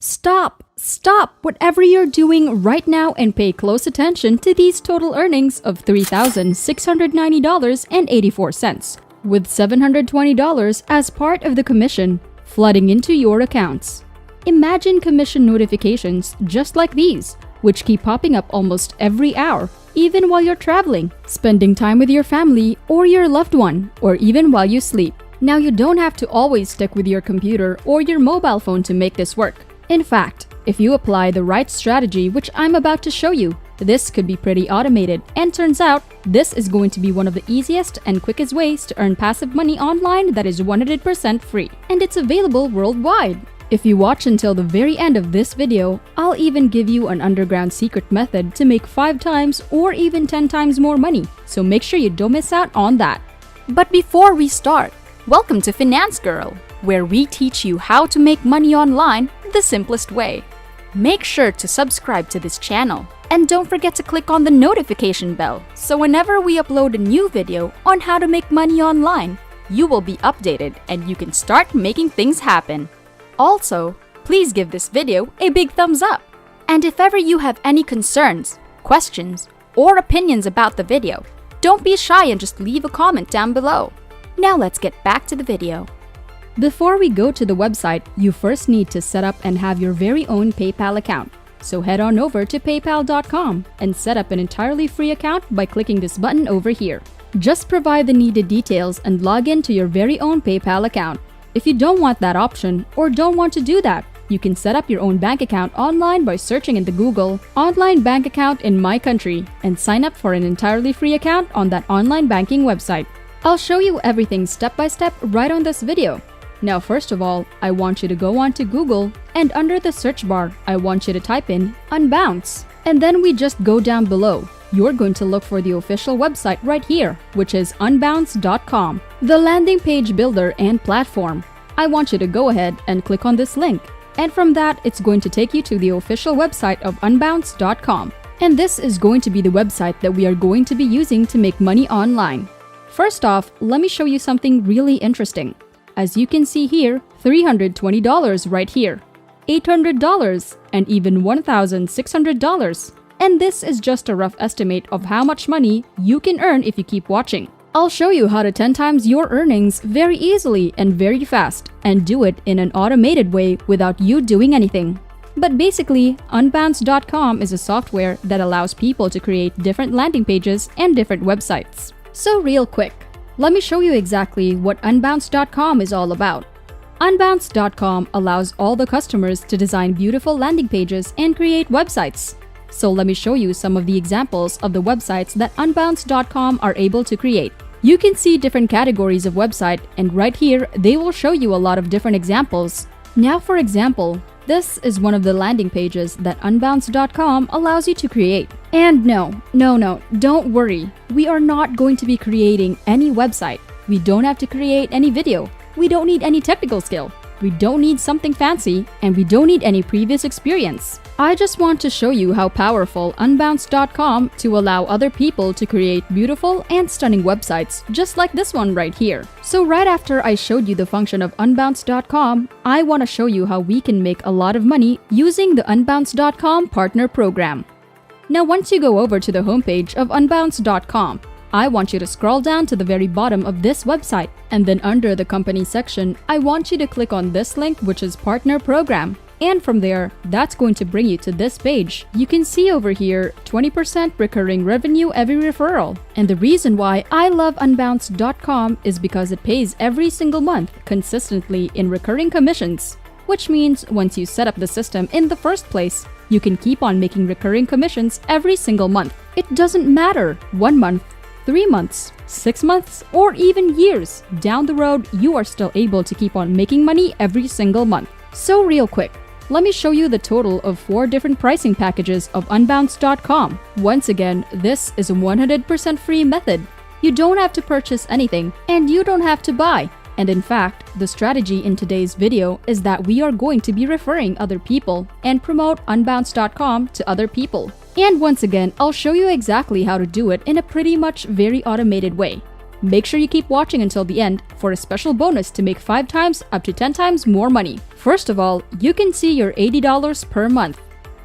Stop! Stop whatever you're doing right now and pay close attention to these total earnings of $3,690.84, with $720 as part of the commission flooding into your accounts. Imagine commission notifications just like these, which keep popping up almost every hour, even while you're traveling, spending time with your family or your loved one, or even while you sleep. Now, you don't have to always stick with your computer or your mobile phone to make this work. In fact, if you apply the right strategy, which I'm about to show you, this could be pretty automated, and turns out this is going to be one of the easiest and quickest ways to earn passive money online that is 100% free, and it's available worldwide. If you watch until the very end of this video, I'll even give you an underground secret method to make 5 times or even 10 times more money, so make sure you don't miss out on that. But before we start, welcome to Finance Girl, where we teach you how to make money online the simplest way. Make sure to subscribe to this channel and don't forget to click on the notification bell so whenever we upload a new video on how to make money online, you will be updated and you can start making things happen. Also, please give this video a big thumbs up. And if ever you have any concerns, questions, or opinions about the video, don't be shy and just leave a comment down below. Now let's get back to the video. Before we go to the website, you first need to set up and have your very own PayPal account. So head on over to paypal.com and set up an entirely free account by clicking this button over here. Just provide the needed details and log in to your very own PayPal account. If you don't want that option or don't want to do that, you can set up your own bank account online by searching in the Google "Online Bank Account in My Country" and sign up for an entirely free account on that online banking website. I'll show you everything step by step right on this video. Now, first of all, I want you to go on to Google, and under the search bar, I want you to type in Unbounce. And then we just go down below. You're going to look for the official website right here, which is unbounce.com, the landing page builder and platform. I want you to go ahead and click on this link. And from that, it's going to take you to the official website of unbounce.com. And this is going to be the website that we are going to be using to make money online. First off, let me show you something really interesting. As you can see here, $320 right here, $800, and even $1,600. And this is just a rough estimate of how much money you can earn if you keep watching. I'll show you how to 10 times your earnings very easily and very fast, and do it in an automated way without you doing anything. But basically, Unbounce.com is a software that allows people to create different landing pages and different websites. So real quick, let me show you exactly what Unbounce.com is all about. Unbounce.com allows all the customers to design beautiful landing pages and create websites. So let me show you some of the examples of the websites that Unbounce.com are able to create. You can see different categories of website, and right here, they will show you a lot of different examples. Now, for example, this is one of the landing pages that Unbounce.com allows you to create. And no, don't worry. We are not going to be creating any website. We don't have to create any video. We don't need any technical skill. We don't need something fancy, and we don't need any previous experience. I just want to show you how powerful Unbounce.com to allow other people to create beautiful and stunning websites just like this one right here. So right after I showed you the function of Unbounce.com, I want to show you how we can make a lot of money using the Unbounce.com partner program. Now, once you go over to the homepage of Unbounce.com, I want you to scroll down to the very bottom of this website, and then under the company section, I want you to click on this link, which is Partner Program. And from there, that's going to bring you to this page. You can see over here, 20% recurring revenue every referral. And the reason why I love Unbounce.com is because it pays every single month consistently in recurring commissions. Which means once you set up the system in the first place, you can keep on making recurring commissions every single month. It doesn't matter, 1 month, 3 months, 6 months, or even years down the road, you are still able to keep on making money every single month. So real quick, let me show you the total of 4 different pricing packages of Unbounce.com. Once again, this is a 100% free method. You don't have to purchase anything, and you don't have to buy. And in fact, the strategy in today's video is that we are going to be referring other people and promote Unbounce.com to other people. And once again, I'll show you exactly how to do it in a pretty much very automated way. Make sure you keep watching until the end for a special bonus to make 5 times up to 10 times more money. First of all, you can see your $80 per month,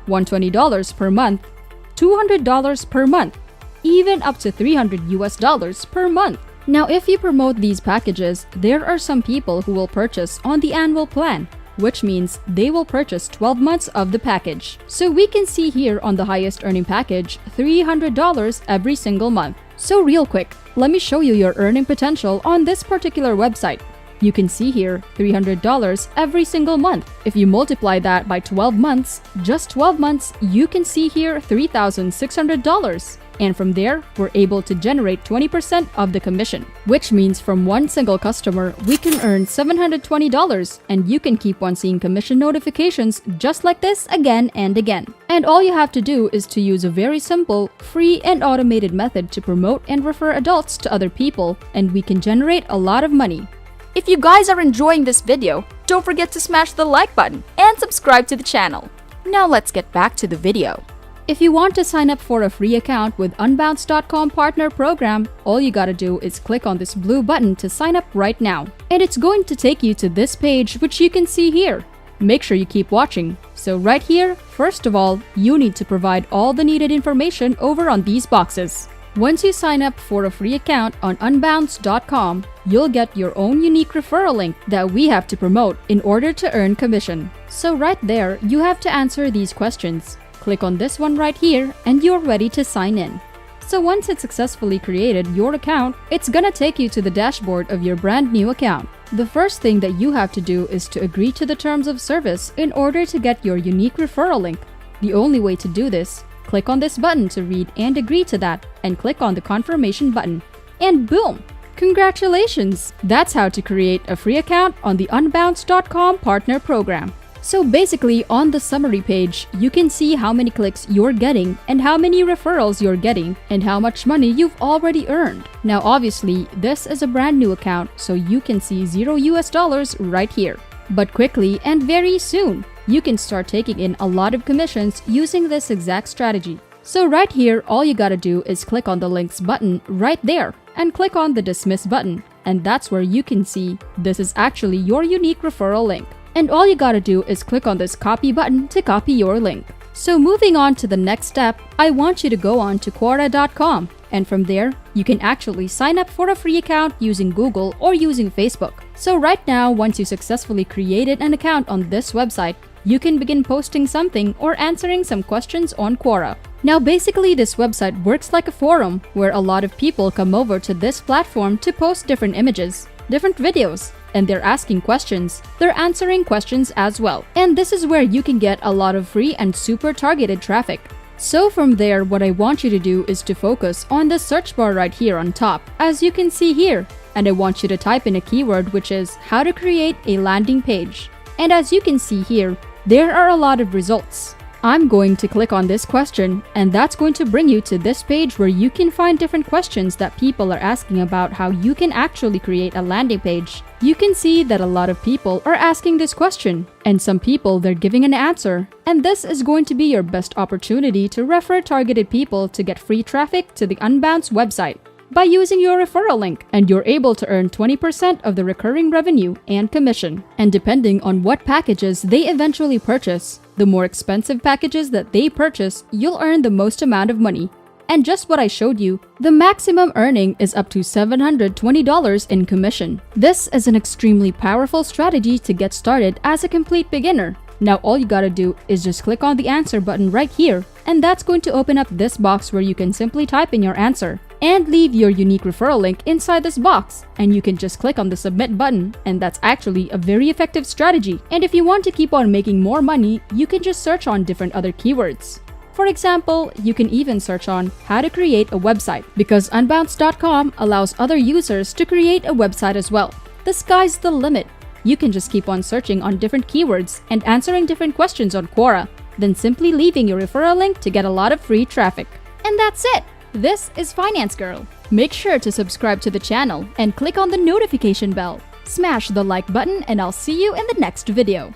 $120 per month, $200 per month, even up to $300 per month. Now, if you promote these packages, there are some people who will purchase on the annual plan, which means they will purchase 12 months of the package. So we can see here on the highest earning package, $300 every single month. So real quick, let me show you your earning potential on this particular website. You can see here $300 every single month. If you multiply that by 12 months, just 12 months, you can see here $3,600. And from there, we're able to generate 20% of the commission, which means from one single customer, we can earn $720, and you can keep on seeing commission notifications just like this again and again. And all you have to do is to use a very simple, free and automated method to promote and refer adults to other people, and we can generate a lot of money. If you guys are enjoying this video, don't forget to smash the like button and subscribe to the channel. Now let's get back to the video. If you want to sign up for a free account with Unbounce.com Partner Program, all you gotta do is click on this blue button to sign up right now. And it's going to take you to this page, which you can see here. Make sure you keep watching. So right here, first of all, you need to provide all the needed information over on these boxes. Once you sign up for a free account on Unbounce.com, you'll get your own unique referral link that we have to promote in order to earn commission. So right there, you have to answer these questions. Click on this one right here and you're ready to sign in. So once it's successfully created your account, it's gonna take you to the dashboard of your brand new account. The first thing that you have to do is to agree to the terms of service in order to get your unique referral link. The only way to do this, click on this button to read and agree to that, and click on the confirmation button. And boom! Congratulations! That's how to create a free account on the Unbounce.com Partner Program. So basically, on the summary page, you can see how many clicks you're getting and how many referrals you're getting and how much money you've already earned. Now obviously, this is a brand new account, so you can see $0 right here. But quickly and very soon, you can start taking in a lot of commissions using this exact strategy. So right here, all you gotta do is click on the links button right there and click on the dismiss button. And that's where you can see this is actually your unique referral link. And all you gotta do is click on this copy button to copy your link. So moving on to the next step, I want you to go on to Quora.com, and from there, you can actually sign up for a free account using Google or using Facebook. So right now, once you successfully created an account on this website, you can begin posting something or answering some questions on Quora. Now basically, this website works like a forum where a lot of people come over to this platform to post different images, different videos, and they're asking questions. They're answering questions as well. And this is where you can get a lot of free and super targeted traffic. So from there, what I want you to do is to focus on the search bar right here on top, as you can see here. And I want you to type in a keyword, which is how to create a landing page. And as you can see here, there are a lot of results. I'm going to click on this question, and that's going to bring you to this page where you can find different questions that people are asking about how you can actually create a landing page. You can see that a lot of people are asking this question, and some people they're giving an answer. And this is going to be your best opportunity to refer targeted people to get free traffic to the Unbounce website by using your referral link, and you're able to earn 20% of the recurring revenue and commission. And depending on what packages they eventually purchase, the more expensive packages that they purchase, you'll earn the most amount of money. And just what I showed you, the maximum earning is up to $720 in commission. This is an extremely powerful strategy to get started as a complete beginner. Now all you gotta do is just click on the answer button right here, and that's going to open up this box where you can simply type in your answer and leave your unique referral link inside this box, and you can just click on the submit button, and that's actually a very effective strategy. And if you want to keep on making more money, you can just search on different other keywords. For example, you can even search on how to create a website, because Unbounce.com allows other users to create a website as well. The sky's the limit. You can just keep on searching on different keywords and answering different questions on Quora, then simply leaving your referral link to get a lot of free traffic. And that's it! This is Finance Girl. Make sure to subscribe to the channel and click on the notification bell. Smash the like button, and I'll see you in the next video.